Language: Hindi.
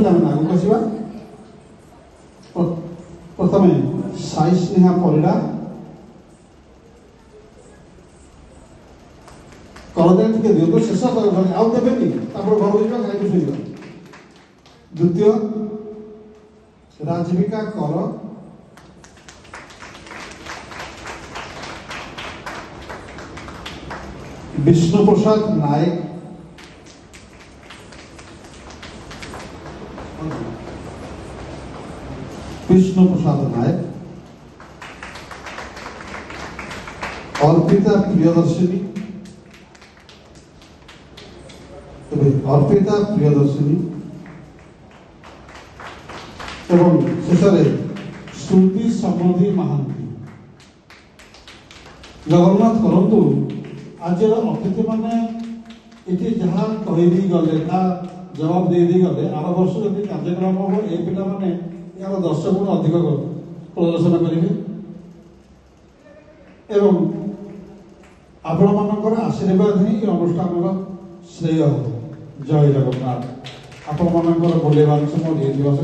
ତାପରେ ଆମେ ଆଗକୁ ଆସିବା। ପ୍ରଥମେ ସାଇ ସ୍ନେହା ପରିଡ଼ା କରଦେଲେ ଟିକେ ଦିଅନ୍ତୁ, ଶେଷ ଆଉ ଦେବେନି, ତାପରେ ଘରକୁ ଯିବା ଖାଇକି ଶୋଇବା। ଦ୍ୱିତୀୟ ରାଜବିକା କର, विष्णु प्रसाद नायक, अर्पिता प्रियदर्शिनी, एवं शेष श्रुति समृद्धि महांती। जगन्नाथ करंतु आज अतिथि मैंने ये जहाँ कही गले जवाब दे गले आर वर्ष जो कार्यक्रम हम ये पिला मैंने यार 10 गुण अधिक प्रदर्शन करेंगे एवं आपण मानकर आशीर्वाद ही अनुष्ठान श्रेय हो। जय जगन्नाथ। आपण मानकर मूल्यवान समय दिवस